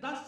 10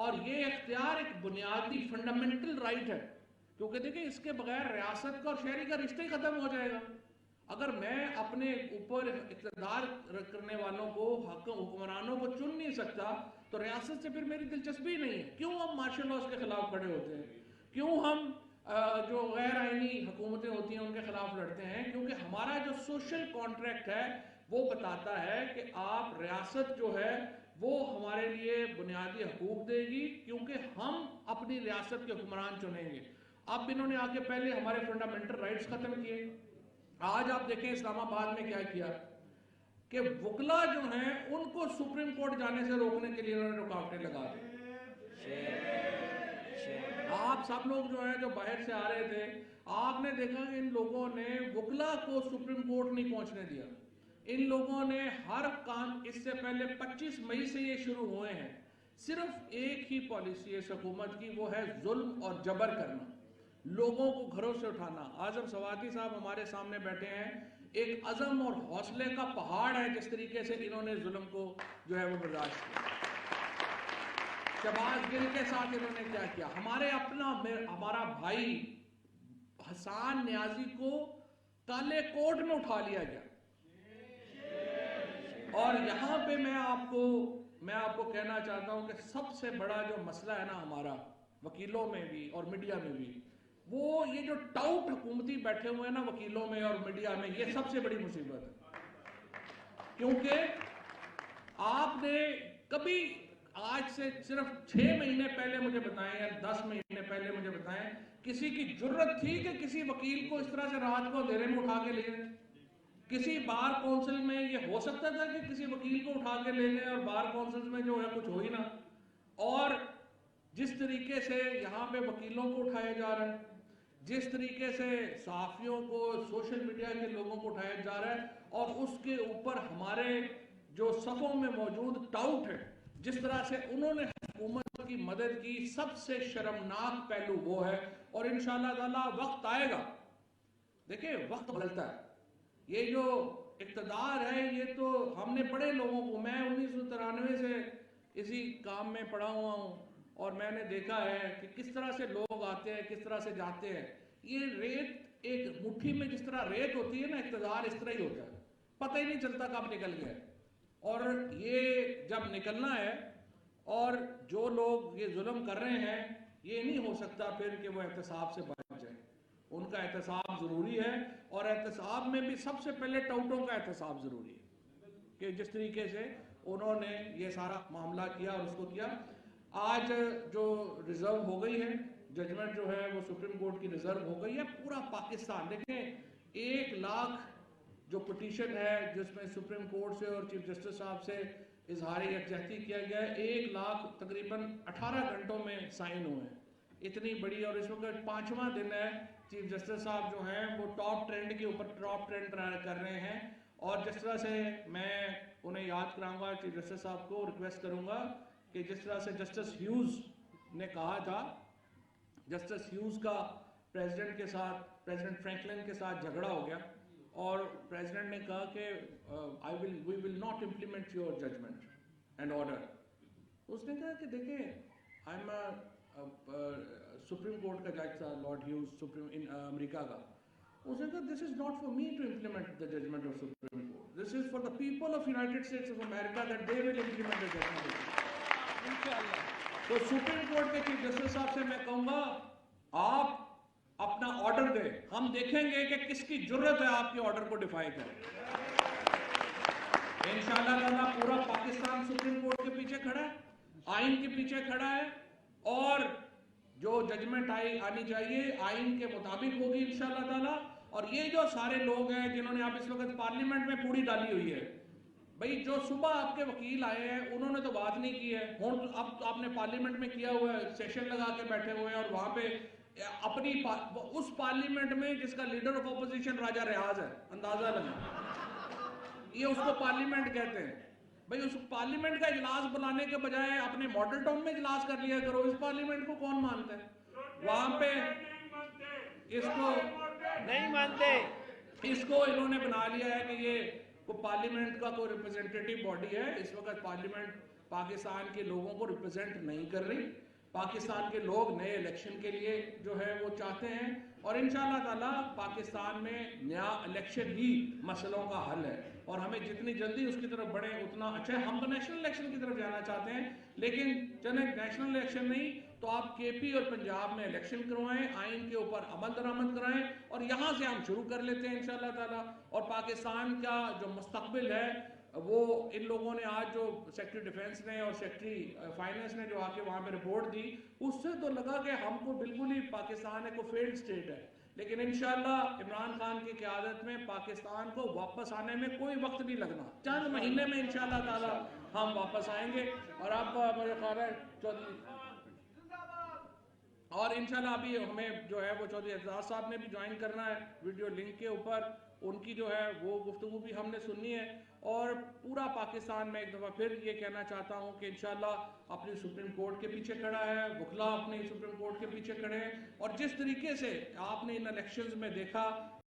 اور یہ اختیار ایک بنیادی فنڈامنٹل رائٹ ہے، کیونکہ دیکھیں اس کے بغیر ریاست کا اور شہری کا رشتہ ہی ختم ہو جائے گا۔ اگر میں اپنے اوپر اقتدار کرنے والوں کو، حکمرانوں کو چن نہیں سکتا تو ریاست سے پھر میری دلچسپی نہیں ہے۔ کیوں ہم مارشل لاز کے خلاف کھڑے ہوتے ہیں؟ کیوں ہم جو غیر آئینی حکومتیں ہوتی ہیں ان کے خلاف لڑتے ہیں؟ کیونکہ ہمارا جو سوشل کانٹریکٹ ہے وہ بتاتا ہے کہ آپ ریاست جو ہے وہ ہمارے لیے بنیادی حقوق دے گی، کیونکہ ہم اپنی ریاست کے حکمران چنیں گے۔ اب انہوں نے آ کے پہلے ہمارے فنڈامنٹل رائٹس ختم کیے۔ آج آپ دیکھیں اسلام آباد میں کیا کیا کہ وکلا جو ہیں ان کو سپریم کورٹ جانے سے روکنے کے لیے انہوں نے رکاوٹیں لگا دی۔ آپ سب لوگ جو ہیں جو باہر سے آ رہے تھے، آپ نے دیکھا کہ ان لوگوں نے وکلا کو سپریم کورٹ نہیں پہنچنے دیا۔ ان لوگوں نے ہر کام، اس سے پہلے 25 مئی سے یہ شروع ہوئے ہیں، صرف ایک ہی پالیسی ہے حکومت کی، وہ ہے ظلم اور جبر کرنا، لوگوں کو گھروں سے اٹھانا۔ اعظم سوادی صاحب ہمارے سامنے بیٹھے ہیں، ایک عزم اور حوصلے کا پہاڑ ہے جس طریقے سے انہوں نے ظلم کو جو ہے وہ برداشت کیا۔ شہباز گل کے ساتھ انہوں نے کیا کیا؟ ہمارا بھائی حسان نیازی کو کالے کوٹ میں اٹھا لیا گیا۔ اور یہاں پہ میں آپ کو کہنا چاہتا ہوں کہ سب سے بڑا جو مسئلہ ہے نا ہمارا وکیلوں میں بھی اور میڈیا میں بھی، وہ یہ جو ٹاؤٹ حکومتی بیٹھے ہوئے ہیں نا وکیلوں میں اور میڈیا میں، یہ سب سے بڑی مصیبت ہے۔ کیونکہ آپ نے کبھی آج سے صرف 6 مہینے پہلے مجھے بتائیں یا 10 مہینے پہلے مجھے بتائیں، کسی کی جرت تھی کہ کسی وکیل کو اس طرح سے رات کو اندھیرے میں اٹھا کے لے جائیں؟ کسی بار کونسل میں یہ ہو سکتا تھا کہ کسی وکیل کو اٹھا کے لے لیں اور بار کونسل میں جو ہے کچھ ہو ہی نہ؟ اور جس طریقے سے یہاں پہ وکیلوں کو اٹھایا جا رہا ہے، جس طریقے سے صحافیوں کو، سوشل میڈیا کے لوگوں کو اٹھایا جا رہا ہے، اور اس کے اوپر ہمارے جو صفوں میں موجود ٹاؤٹ ہے، جس طرح سے انہوں نے حکومت کی مدد کی، سب سے شرمناک پہلو وہ ہے۔ اور انشاءاللہ تعالی وقت آئے گا، دیکھیں وقت بدلتا ہے، یہ جو اقتدار ہے یہ تو ہم نے بڑے لوگوں کو، میں 1993 سے اسی کام میں پڑا ہوا ہوں، اور میں نے دیکھا ہے کہ کس طرح سے لوگ آتے ہیں، کس طرح سے جاتے ہیں۔ یہ ریت ایک مٹھی میں جس طرح ریت ہوتی ہے نا، اقتدار اس طرح ہی ہوتا ہے، پتہ ہی نہیں چلتا کب نکل گیا۔ اور یہ جب نکلنا ہے، اور جو لوگ یہ ظلم کر رہے ہیں، یہ نہیں ہو سکتا پھر کہ وہ احتساب سے بچ جائیں۔ ان کا احتساب ضروری ہے، اور احتساب میں بھی سب سے پہلے ٹاؤٹوں کا احتساب ضروری ہے، کہ جس طریقے سے انہوں نے یہ سارا معاملہ کیا اور اس کو کیا۔ آج جو ریزرو ہو گئی ہے، ججمنٹ جو ہے وہ سپریم کورٹ کی ریزرو ہو گئی ہے، پورا پاکستان دیکھیں 1 لاکھ جو پٹیشن ہے جس میں سپریم کورٹ سے اور چیف جسٹس صاحب سے اظہار یکجہتی کیا گیا ہے، 1 لاکھ تقریباً 18 گھنٹوں میں سائن ہوئے ہیں، اتنی بڑی۔ اور اس وقت 5واں دن ہے، چیف جسٹس صاحب جو ہیں وہ ٹاپ ٹرینڈ کے اوپر ٹاپ ٹرینڈ کر رہے ہیں۔ اور جس طرح سے میں انہیں یاد کراؤں گا، چیف جسٹس صاحب کو ریکویسٹ کروں گا کہ جس طرح سے جسٹس ہیوز نے کہا تھا، جسٹس ہیوز کا پریزیڈنٹ کے ساتھ، پریزیڈنٹ فرینکلن کے ساتھ جھگڑا ہو گیا، اور پریزیڈنٹ نے کہا کہ we will not implement your judgment and order۔ اس نے کہا کہ دیکھیں I'm سپریم کورٹ کا جج تھا لارڈ ہیوز، امریکہ کا۔ اس نے کہا this is not for me to implement the judgment of Supreme Court, this is for the people of United States of America that they will implement the judgment of Supreme Court۔ تو supreme court کے chief justice صاحب سے میں کہوں گا آپ اپنا order دیں، ہم دیکھیں گے کہ کس کی جرت ہے آپ کے آرڈر کو ڈیفائی کرے۔ انشاءاللہ تعالیٰ پورا پاکستان سپریم کورٹ کے پیچھے کھڑا ہے، آئین کے پیچھے کھڑا ہے، اور جو ججمنٹ آنی چاہیے آئین کے مطابق ہوگی انشاءاللہ تعالیٰ۔ اور یہ جو سارے لوگ ہیں جنہوں نے آپ اس وقت پارلیمنٹ میں پوڑی ڈالی ہوئی ہے، بھئی جو صبح آپ کے وکیل آئے ہیں انہوں نے تو بات نہیں کی ہے، اب آپ نے پارلیمنٹ میں کیا ہوا ہے، سیشن لگا کے بیٹھے ہوئے ہیں، اور وہاں پہ اپنی اس پارلیمنٹ میں جس کا لیڈر آف اپوزیشن راجہ ریاض ہے، اندازہ لگا، یہ اس کو پارلیمنٹ کہتے ہیں۔ بھئی اس پارلیمنٹ کا اجلاس بلانے کے بجائے اپنے ماڈل ٹاؤن میں اجلاس کر لیا کرو، اس پارلیمنٹ کو کون مانتا ہے؟ وہاں پہ اس کو نہیں مانتے، اس کو انہوں نے بنا لیا ہے کہ یہ پارلیمنٹ کا کوئی ریپرزینٹیٹیو باڈی ہے۔ اس وقت پارلیمنٹ پاکستان کے لوگوں کو ریپرزینٹ نہیں کر رہی. پاکستان کے لوگ نئے الیکشن کے لیے جو ہے وہ چاہتے ہیں اور انشاءاللہ تعالیٰ پاکستان میں نیا الیکشن ہی مسئلوں کا حل ہے اور ہمیں جتنی جلدی اس کی طرف بڑھیں اتنا اچھا ہے. ہم تو نیشنل الیکشن کی طرف جانا چاہتے ہیں لیکن چلیں نیشنل الیکشن نہیں تو آپ کے پی اور پنجاب میں الیکشن کروائیں, آئین کے اوپر عمل درآمد کرائیں اور یہاں سے ہم شروع کر لیتے ہیں انشاءاللہ تعالیٰ. اور پاکستان کا جو مستقبل ہے وہ ان لوگوں نے آج جو سیکٹری ڈیفنس نے اور سیکٹری فائننس نے جو آ کے وہاں پہ رپورٹ دی اس سے تو لگا کہ ہم کو بالکل ہی پاکستان ہے کو فیلڈ سٹیٹ ہے. لیکن انشاءاللہ عمران خان کی قیادت میں پاکستان کو واپس آنے میں کوئی وقت نہیں لگنا, چند مہینے میں انشاءاللہ تعالیٰ ہم واپس آئیں گے. اور آپ مجھے خیال ہے چودھری اور انشاءاللہ ابھی ہمیں جو ہے وہ چودھری اعزاز صاحب نے بھی جوائن کرنا ہے ویڈیو لنک کے اوپر, ان کی جو ہے وہ گفتگو بھی ہم نے سننی ہے. اور پورا پاکستان میں ایک دفعہ پھر یہ کہنا چاہتا ہوں کہ انشاءاللہ اپنی سپریم کورٹ کے پیچھے کھڑا ہے, وکلا اپنی سپریم کورٹ کے پیچھے کھڑے ہیں اور جس طریقے سے آپ نے ان الیکشنز میں دیکھا